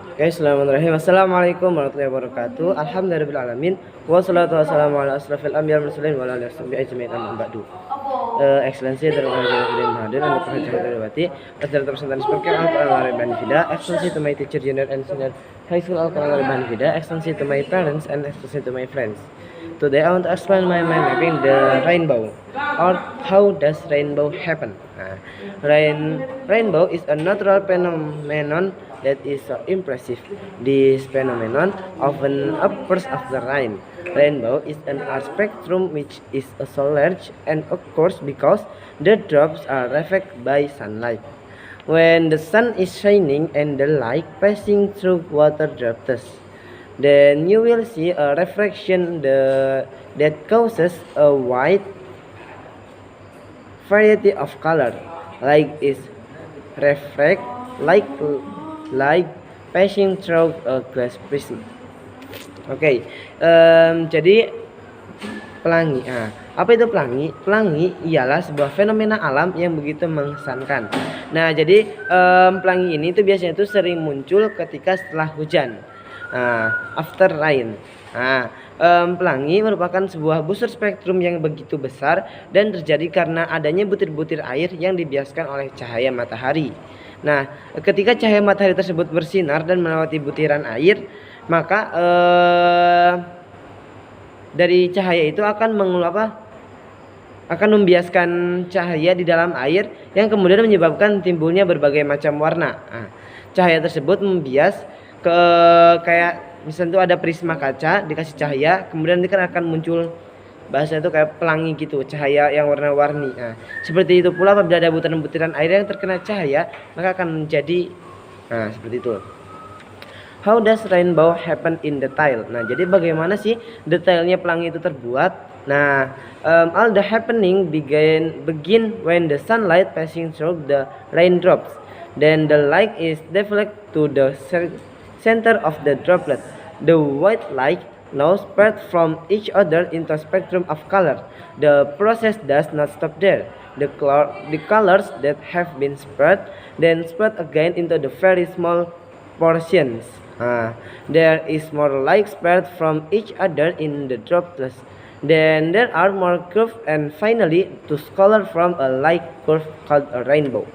Oke, Bismillahirrahmanirrahim. Assalamualaikum warahmatullahi wabarakatuh. Alhamdulillahirrahmanirrahim. Wassalatu wassalamu ala asrafil anbiya wal mursalin wa ala alihi washabihi ajmain amma ba'du. Excellency Terima Presiden Mahathir and Dr. Hajjah Dewati, as representatives Speaker Al-Quran Al-Ban Fida, Excellency to my teacher, junior and senior high school Al-Quran Al-Ban Fida, Excellency to my parents and Excellency to my friends. Today I want to explain my mind mapping the rainbow, or how does rainbow happen. Rainbow is a natural phenomenon that is so impressive. This phenomenon often occurs after rain. Rainbow is an art spectrum which is so large and occurs because the drops are reflected by sunlight. When the sun is shining and the light passing through water droplets, then you will see a reflection that causes a wide variety of color, like is reflect like light passing through a glass prism. Oke, jadi pelangi. Apa itu pelangi? Pelangi ialah sebuah fenomena alam yang begitu mengesankan. Nah, jadi pelangi ini tuh biasanya tuh sering muncul ketika setelah hujan. After rain. Pelangi merupakan sebuah busur spektrum yang begitu besar dan terjadi karena adanya butir-butir air yang dibiaskan oleh cahaya matahari. Nah, ketika cahaya matahari tersebut bersinar dan melewati butiran air, maka dari cahaya itu akan akan membiaskan cahaya di dalam air yang kemudian menyebabkan timbulnya berbagai macam warna. Cahaya tersebut membias kayak misalnya tuh ada prisma kaca dikasih cahaya, kemudian nanti kan akan muncul bahasanya itu kayak pelangi gitu, cahaya yang warna-warni. Seperti itu pula apabila ada butiran-butiran air yang terkena cahaya, maka akan menjadi seperti itu. How does rainbow happen in detail? Nah, jadi bagaimana sih detailnya pelangi itu terbuat? Nah, all the happening begin when the sunlight passing through the raindrops. Then the light is deflected to the center of the droplet. The white light now spread from each other into a spectrum of color. The process does not stop there. The colors that have been spread then spread again into the very small portions. There is more light spread from each other in the droplets. Then there are more curves, and finally to color from a light curve called a rainbow.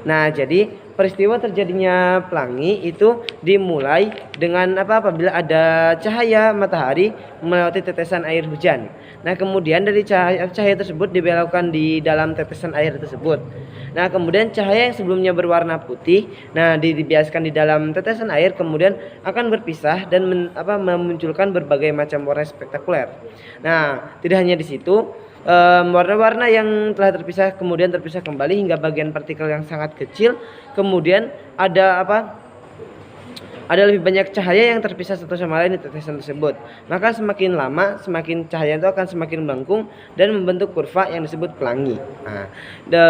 Nah, jadi peristiwa terjadinya pelangi itu dimulai dengan apabila ada cahaya matahari melewati tetesan air hujan. Nah, kemudian dari cahaya tersebut dibelokkan di dalam tetesan air tersebut. Nah, kemudian cahaya yang sebelumnya berwarna putih, dibiaskan di dalam tetesan air, kemudian akan berpisah dan memunculkan berbagai macam warna spektakuler. Nah, tidak hanya di situ, warna-warna yang telah terpisah kemudian terpisah kembali hingga bagian partikel yang sangat kecil. Kemudian ada lebih banyak cahaya yang terpisah satu sama lain di tetesan tersebut. Maka semakin lama semakin cahaya itu akan semakin melengkung dan membentuk kurva yang disebut pelangi. The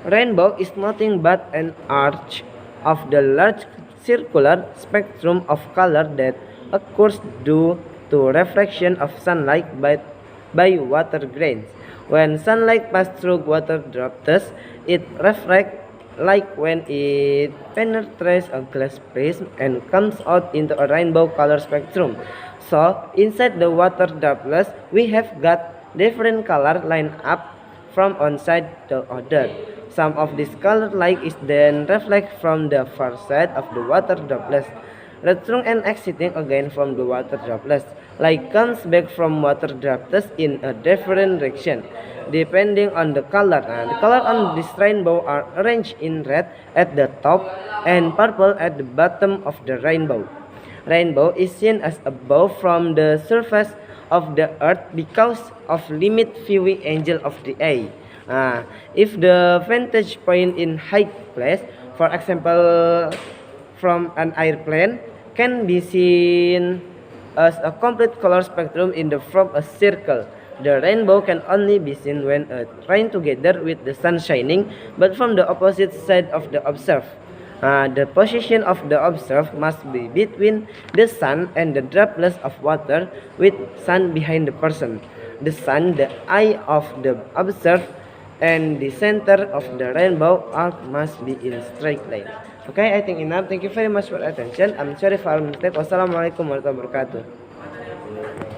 rainbow is nothing but an arch of the large circular spectrum of color that occurs due to reflection of sunlight by water grains. When sunlight passes through water droplets, it reflects like when it penetrates a glass prism and comes out into a rainbow color spectrum. So inside the water droplets, we have got different color lined up from one side to other. Some of this color light is then reflected from the far side of the water droplets, returning and exiting again from the water droplets. Light comes back from water droplets in a different direction depending on the color. The color on this rainbow are arranged in red at the top and purple at the bottom of the rainbow. Rainbow is seen as above from the surface of the earth because of limit viewing angle of the eye. If the vantage point in high place, for example from an airplane, can be seen as a complete color spectrum in the form of a circle. The rainbow can only be seen when rain together with the sun shining, but from the opposite side of the observer. The position of the observer must be between the sun and the droplets of water, with sun behind the person. The sun, the eye of the observer, and the center of the rainbow arc must be in straight line. Okay, I think enough. Thank you very much for attention. I'm sorry for all mistake. Wassalamualaikum warahmatullahi wabarakatuh.